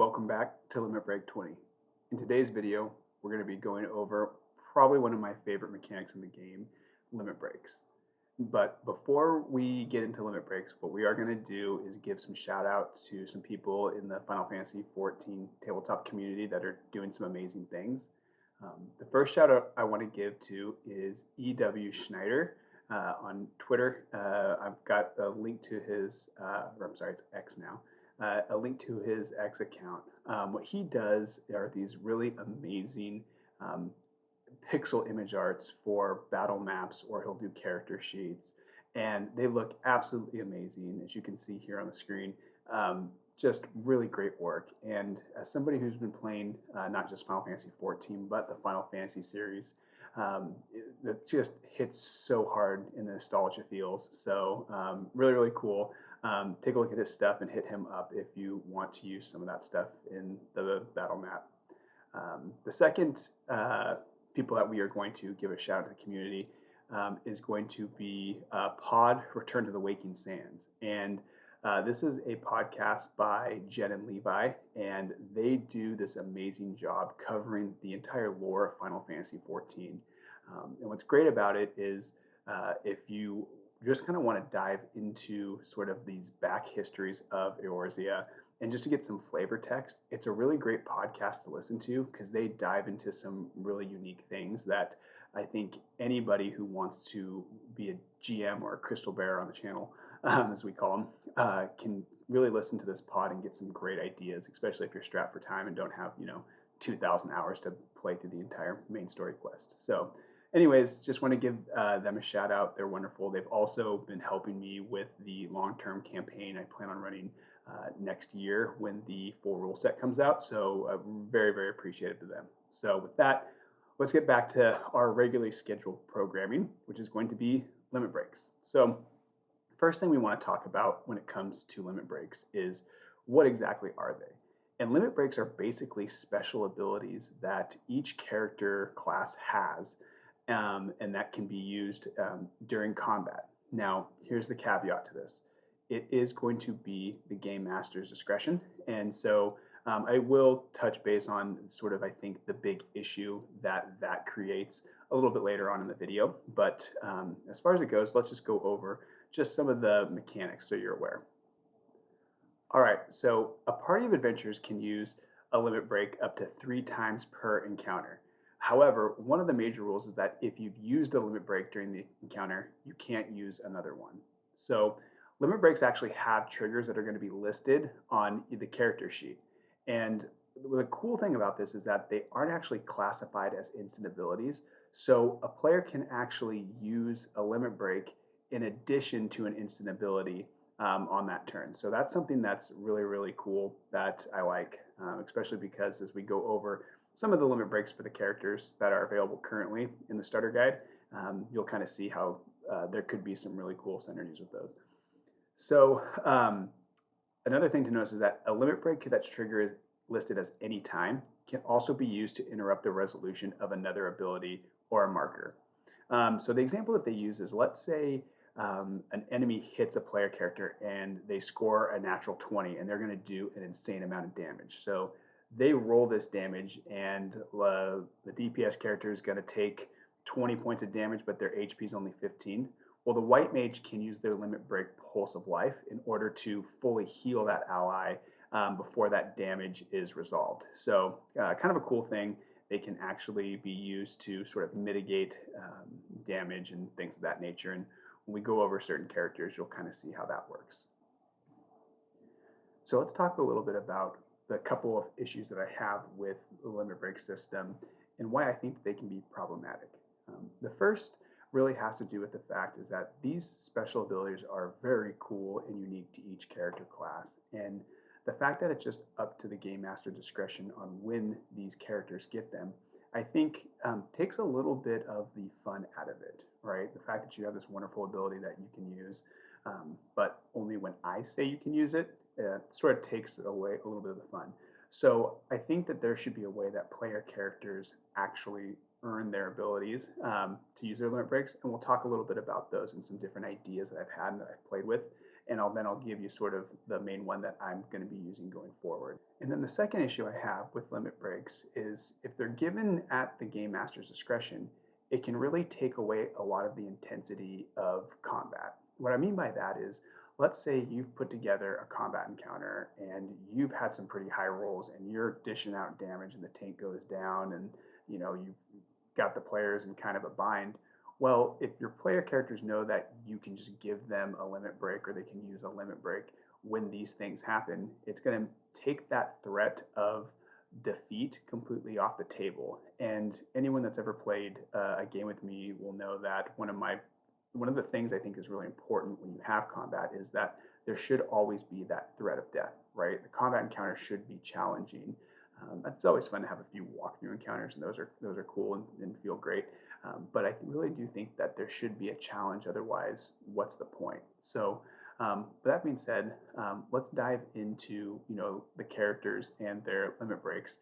Welcome back to Limit Break 20. In today's video, we're going to be going over probably one of my favorite mechanics in the game, limit breaks. But before we get into limit breaks, what we are going to do is give some shout out to some people in the Final Fantasy XIV tabletop community that are doing some amazing things. The first shout out I want to give to is EW Schneider on Twitter. I've got a link to his, or I'm sorry, it's X now, a link to his X account. What he does are these really amazing um, pixel image arts for battle maps, or he'll do character sheets, and they look absolutely amazing, as you can see here on the screen. Just really great work. And as somebody who's been playing not just Final Fantasy XIV, but the Final Fantasy series, that just hits so hard in the nostalgia feels. So really, really cool. Take a look at his stuff and hit him up if you want to use some of that stuff in the battle map. The second people that we are going to give a shout out to the community is going to be Pod Return to the Waking Sands. And this is a podcast by Jen and Levi, and they do this amazing job covering the entire lore of Final Fantasy XIV. And what's great about it is if you just kind of want to dive into sort of these back histories of Eorzea and just to get some flavor text, it's a really great podcast to listen to because they dive into some really unique things that I think anybody who wants to be a GM or a crystal bearer on the channel, as we call them, can really listen to this pod and get some great ideas, especially if you're strapped for time and don't have, 2,000 hours to play through the entire main story quest. So anyways, just want to give them a shout out. They're wonderful. They've also been helping me with the long-term campaign I plan on running next year when the full rule set comes out. So very, very appreciative to them. So with that, let's get back to our regularly scheduled programming, which is going to be limit breaks. So first thing we want to talk about when it comes to limit breaks is what exactly are they? And limit breaks are basically special abilities that each character class has, and that can be used during combat. Now, here's the caveat to this. It is going to be the game master's discretion. And so I will touch base on sort of, I think, the big issue that creates a little bit later on in the video. But as far as it goes, let's just go over just some of the mechanics so you're aware. All right, so a party of adventurers can use a limit break up to 3 times per encounter. However, one of the major rules is that if you've used a limit break during the encounter, you can't use another one. So limit breaks actually have triggers that are going to be listed on the character sheet. And the cool thing about this is that they aren't actually classified as instant abilities. So a player can actually use a limit break in addition to an instant ability on that turn. So that's something that's really, really cool that I like, especially because as we go over some of the limit breaks for the characters that are available currently in the starter guide, you'll kind of see how there could be some really cool synergies with those. So another thing to notice is that a limit break that's trigger is listed as any time can also be used to interrupt the resolution of another ability or a marker. So the example that they use is, let's say an enemy hits a player character and they score a natural 20 and they're going to do an insane amount of damage. So they roll this damage and the DPS character is going to take 20 points of damage, but their HP is only 15. Well, the white mage can use their limit break Pulse of Life in order to fully heal that ally before that damage is resolved. So kind of a cool thing. They can actually be used to sort of mitigate damage and things of that nature. And when we go over certain characters, you'll kind of see how that works. So let's talk a little bit about the couple of issues that I have with the limit break system and why I think they can be problematic. The first really has to do with the fact is that these special abilities are very cool and unique to each character class. And the fact that it's just up to the game master discretion on when these characters get them, I think takes a little bit of the fun out of it, right? The fact that you have this wonderful ability that you can use, but only when I say you can use it, sort of takes away a little bit of the fun. So I think that there should be a way that player characters actually earn their abilities to use their limit breaks, and we'll talk a little bit about those and some different ideas that I've had and that I've played with, and I'll give you sort of the main one that I'm going to be using going forward. And then the second issue I have with limit breaks is if they're given at the game master's discretion, it can really take away a lot of the intensity of combat. What I mean by that is, let's say you've put together a combat encounter and you've had some pretty high rolls and you're dishing out damage and the tank goes down and you've got the players in kind of a bind. Well, if your player characters know that you can just give them a limit break or they can use a limit break when these things happen, it's going to take that threat of defeat completely off the table. And anyone that's ever played a game with me will know that one of the things I think is really important when you have combat is that there should always be that threat of death, right? The combat encounter should be challenging. It's always fun to have a few walkthrough encounters, and those are cool and feel great. But I really do think that there should be a challenge. Otherwise, what's the point? So, with that being said, let's dive into the characters and their limit breaks,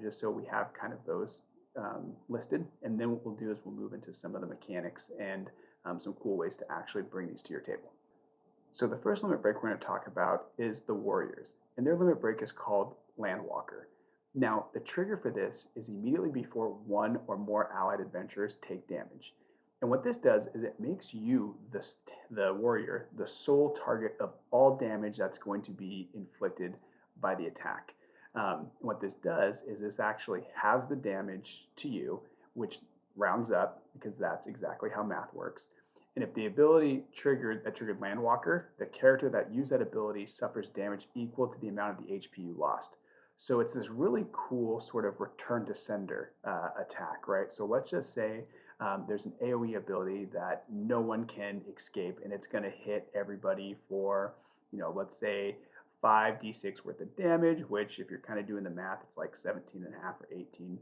just so we have kind of those listed. And then what we'll do is we'll move into some of the mechanics and some cool ways to actually bring these to your table. So the first limit break we're going to talk about is the Warriors, and their limit break is called Landwalker. Now, the trigger for this is immediately before one or more allied adventurers take damage. And what this does is it makes you, the warrior, the sole target of all damage that's going to be inflicted by the attack. What this does is this actually has the damage to you, which rounds up because that's exactly how math works. And if the ability triggered Landwalker, the character that used that ability suffers damage equal to the amount of the HP you lost. So it's this really cool sort of return to sender attack, right? So let's just say there's an AoE ability that no one can escape, and it's going to hit everybody for, let's say 5d6 worth of damage, which if you're kind of doing the math, it's like 17 and a half or 18.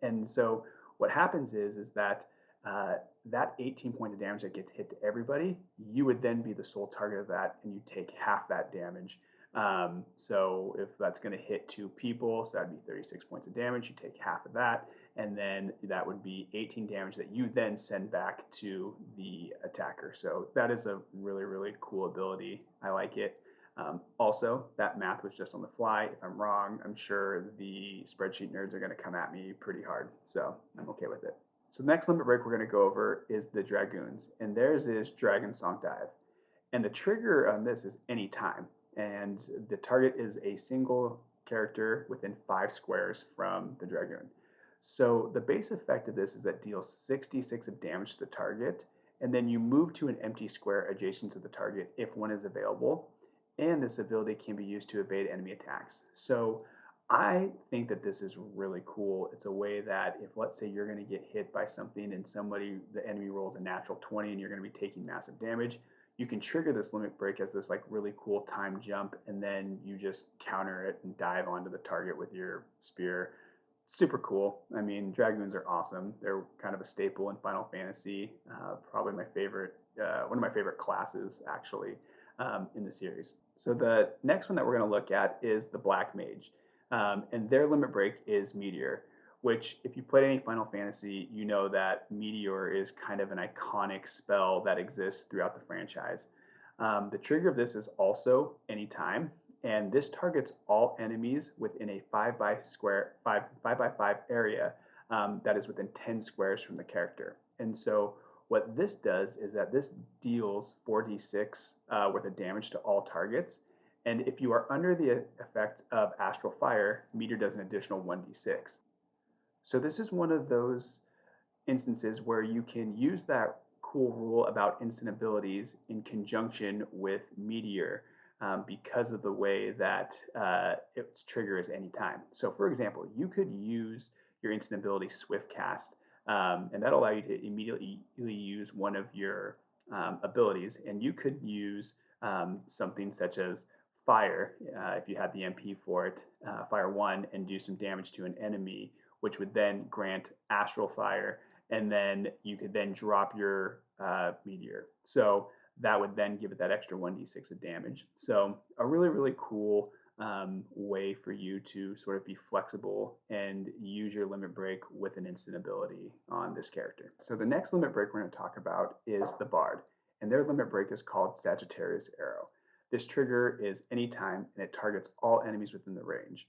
And so what happens is that that 18 points of damage that gets hit to everybody, you would then be the sole target of that, and you take half that damage. So if that's going to hit 2 people, so that'd be 36 points of damage, you take half of that, and then that would be 18 damage that you then send back to the attacker. So that is a really, really cool ability. I like it. Also, that math was just on the fly. If I'm wrong, I'm sure the spreadsheet nerds are going to come at me pretty hard, so I'm okay with it. So the next limit break we're going to go over is the Dragoons, and theirs is Dragon Song Dive. And the trigger on this is any time. And the target is a single character within 5 squares from the Dragoon. So the base effect of this is that deals 66 of damage to the target, and then you move to an empty square adjacent to the target if one is available, and this ability can be used to evade enemy attacks. So I think that this is really cool. It's a way that if, let's say, you're going to get hit by something and the enemy rolls a natural 20 and you're going to be taking massive damage, you can trigger this limit break as this like really cool time jump, and then you just counter it and dive onto the target with your spear. Super cool. I mean, Dragoons are awesome. They're kind of a staple in Final Fantasy. Probably my favorite, one of my favorite classes actually in the series. So the next one that we're going to look at is the Black Mage, and their limit break is Meteor, which if you played any Final Fantasy, you know that Meteor is kind of an iconic spell that exists throughout the franchise. The trigger of this is also anytime, and this targets all enemies within a 5 by 5 area that is within 10 squares from the character. And so what this does is that this deals 4d6 worth of damage to all targets. And if you are under the effect of Astral Fire, Meteor does an additional 1d6. So this is one of those instances where you can use that cool rule about instant abilities in conjunction with Meteor because of the way that its trigger is anytime. So for example, you could use your instant ability Swift Cast, and that'll allow you to immediately use one of your abilities, and you could use something such as Fire, if you had the MP for it, Fire 1, and do some damage to an enemy, which would then grant Astral Fire, and then you could then drop your Meteor. So that would then give it that extra 1d6 of damage. So a really, really cool way for you to sort of be flexible and use your limit break with an instant ability on this character. So the next limit break we're going to talk about is the Bard, and their limit break is called Sagittarius Arrow. This trigger is anytime and it targets all enemies within the range.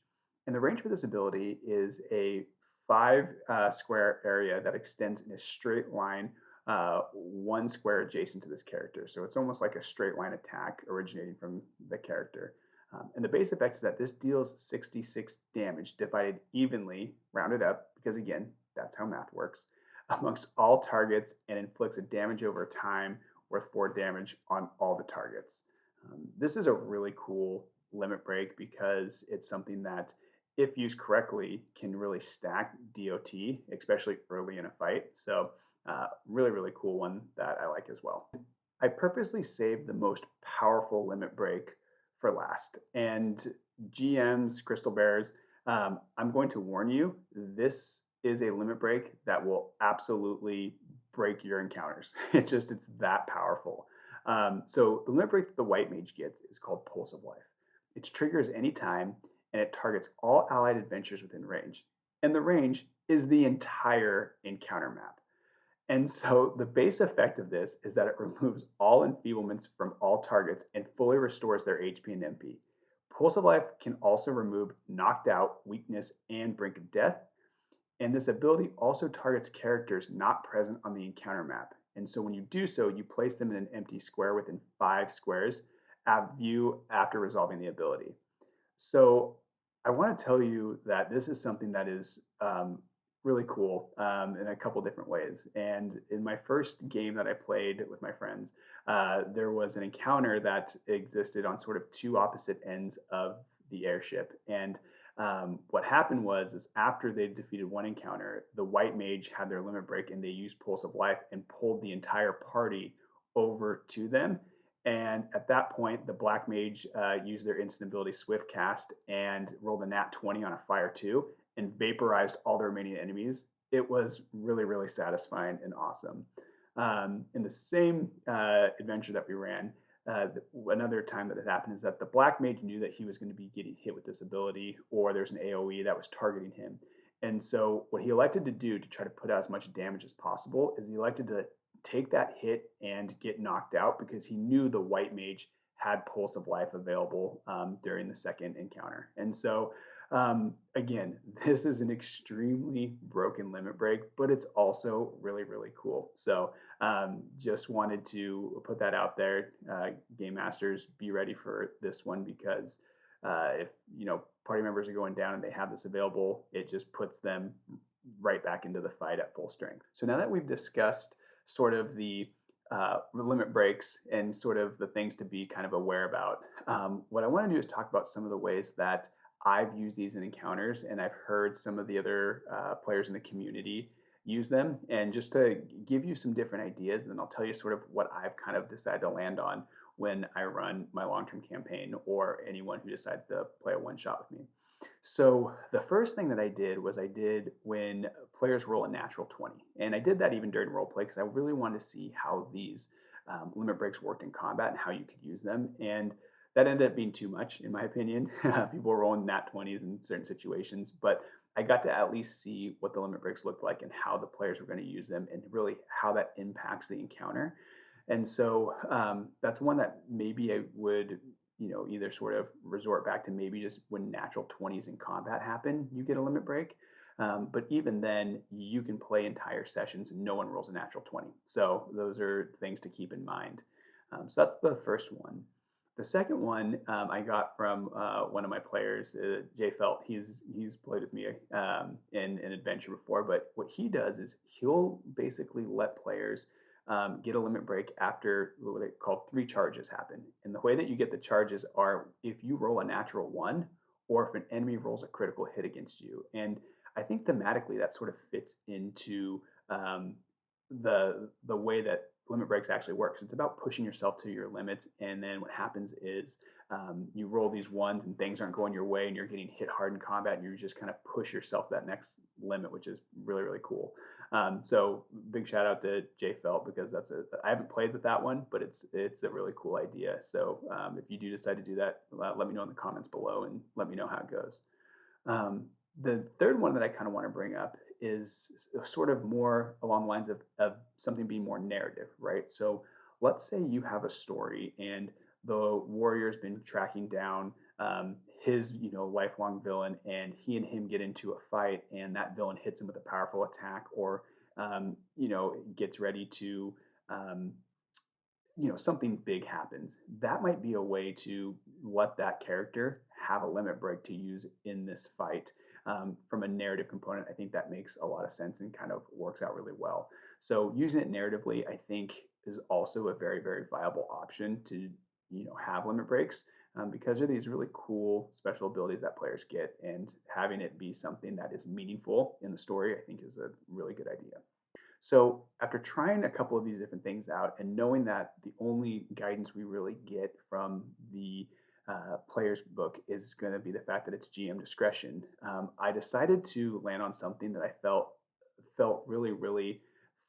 And the range for this ability is a 5 square area that extends in a straight line, 1 square adjacent to this character. So it's almost like a straight line attack originating from the character. And the base effect is that this deals 66 damage divided evenly, rounded up, because again, that's how math works, amongst all targets and inflicts a damage over time worth 4 damage on all the targets. This is a really cool limit break because it's something that, if used correctly, can really stack DOT, especially early in a fight. So really, really cool one that I like as well. I purposely saved the most powerful limit break for last. And GMs, Crystal Bears, I'm going to warn you, this is a limit break that will absolutely break your encounters. It's that powerful. So the limit break that the White Mage gets is called Pulse of Life. It triggers anytime and it targets all allied adventures within range. And the range is the entire encounter map. And so the base effect of this is that it removes all enfeeblements from all targets and fully restores their HP and MP. Pulse of Life can also remove knocked out, weakness, and brink of death. And this ability also targets characters not present on the encounter map. And so when you do so, you place them in an empty square within 5 squares of view after resolving the ability. So I want to tell you that this is something that is really cool in a couple different ways. And in my first game that I played with my friends, there was an encounter that existed on sort of 2 opposite ends of the airship. And what happened is after they defeated one encounter, the White Mage had their limit break and they used Pulse of Life and pulled the entire party over to them. And at that point, the Black Mage used their instant ability Swift Cast and rolled a nat 20 on a Fire 2 and vaporized all the remaining enemies. It was really, really satisfying and awesome. In the same adventure that we ran, another time that it happened is that the Black Mage knew that he was going to be getting hit with this ability, or there's an AoE that was targeting him. And so what he elected to do to try to put out as much damage as possible is he elected to take that hit and get knocked out because he knew the White Mage had Pulse of Life available during the second encounter. And so again, this is an extremely broken limit break, but it's also really, really cool. So just wanted to put that out there. Game Masters, be ready for this one because if party members are going down and they have this available, it just puts them right back into the fight at full strength. So now that we've discussed sort of the limit breaks and sort of the things to be kind of aware about, what I want to do is talk about some of the ways that I've used these in encounters, and I've heard some of the other players in the community use them. And just to give you some different ideas, and then I'll tell you sort of what I've kind of decided to land on when I run my long-term campaign or anyone who decides to play a one-shot with me. So the first thing that I did when players roll a natural 20. And I did that even during role play because I really wanted to see how these limit breaks worked in combat and how you could use them. And that ended up being too much, in my opinion. People were rolling nat 20s in certain situations, but I got to at least see what the limit breaks looked like and how the players were going to use them and really how that impacts the encounter. And so that's one that maybe I would either sort of resort back to maybe just when natural 20s in combat happen, you get a limit break. But even then, you can play entire sessions and no one rolls a natural 20. So those are things to keep in mind. So that's the first one. The second one I got from one of my players, Jay Felt. He's played with me in an adventure before, but what he does is he'll basically let players get a limit break after what they call 3 charges happen. And the way that you get the charges are if you roll a natural 1 or if an enemy rolls a critical hit against you. And I think thematically that sort of fits into the way that limit breaks actually works. It's about pushing yourself to your limits, and then what happens is you roll these ones and things aren't going your way and you're getting hit hard in combat and you just kind of push yourself to that next limit, which is really, really cool. So big shout out to Jay Felt because I haven't played with that one, but it's a really cool idea. So if you do decide to do that, let me know in the comments below and let me know how it goes. The third one that I kind of want to bring up is sort of more along the lines of something being more narrative, right? So let's say you have a story and the warrior's been tracking down his lifelong villain, and he and him get into a fight, and that villain hits him with a powerful attack, or gets ready to um, something big happens. That might be a way to let that character have a limit break to use in this fight. From a narrative component, I think that makes a lot of sense and kind of works out really well. So using it narratively, I think, is also a very, very viable option to have limit breaks, because they're these really cool special abilities that players get, and having it be something that is meaningful in the story, I think, is a really good idea. So after trying a couple of these different things out and knowing that the only guidance we really get from the player's book is going to be the fact that it's GM discretion, I decided to land on something that I felt really, really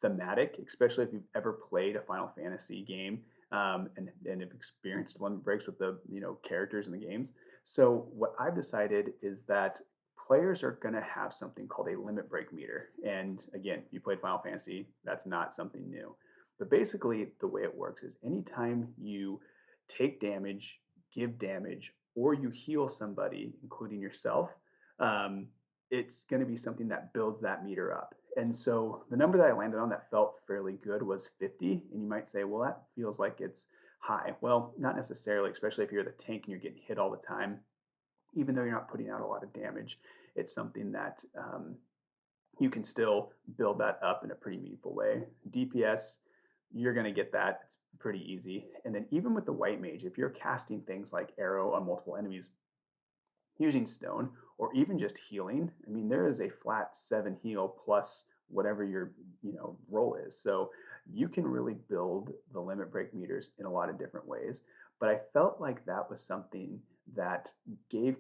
thematic, especially if you've ever played a Final Fantasy game, and have experienced limit breaks with the characters in the games. So what I've decided is that players are going to have something called a limit break meter. And again, if you played Final Fantasy, that's not something new. But basically, the way it works is anytime you take damage, give damage, or you heal somebody, including yourself, um, it's going to be something that builds that meter up. And so the number that I landed on that felt fairly good was 50. And you might say, well, that feels like it's high. Well, not necessarily, especially if you're the tank and you're getting hit all the time. Even though you're not putting out a lot of damage, it's something that you can still build that up in a pretty meaningful way. DPS, you're going to get that. It's pretty easy. And then even with the white mage, if you're casting things like arrow on multiple enemies, using stone, or even just healing, I mean, there is a flat 7 heal plus whatever your roll is. So you can really build the limit break meters in a lot of different ways. But I felt like that was something that gave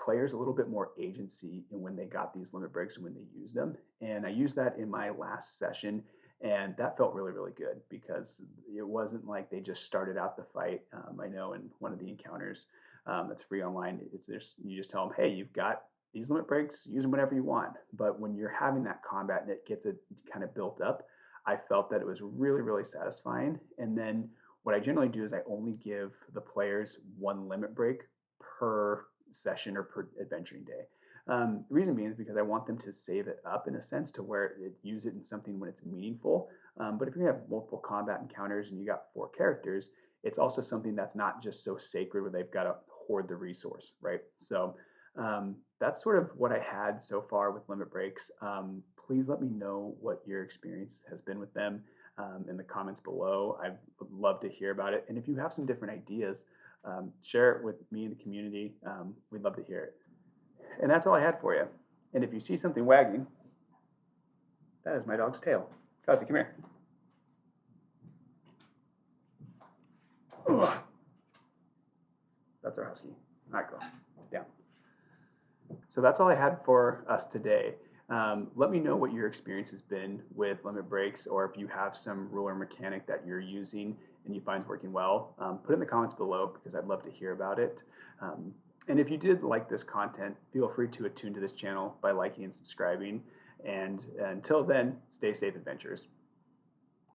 players a little bit more agency in when they got these limit breaks and when they used them. And I used that in my last session, and that felt really, really good because it wasn't like they just started out the fight. I know in one of the encounters that's free online, it's just, you just tell them, hey, you've got these limit breaks, use them whenever you want. But when you're having that combat and it gets it kind of built up, I felt that it was really, really satisfying. And then what I generally do is I only give the players one limit break per session or per adventuring day. The reason being is because I want them to save it up in a sense to where use it in something when it's meaningful. But if you're gonna have multiple combat encounters and you got 4 characters, it's also something that's not just so sacred where they've got to hoard the resource, right? So that's sort of what I had so far with limit breaks. Please let me know what your experience has been with them in the comments below. I would love to hear about it. And if you have some different ideas, share it with me and the community. We'd love to hear it. And that's all I had for you. And if you see something wagging, that is my dog's tail. Kazi, come here. Ugh. That's our husky. All right, girl. Down. So that's all I had for us today. Let me know what your experience has been with limit breaks, or if you have some rule or mechanic that you're using and you find is working well. Put it in the comments below because I'd love to hear about it. And if you did like this content, feel free to attune to this channel by liking and subscribing. And until then, stay safe, adventurers.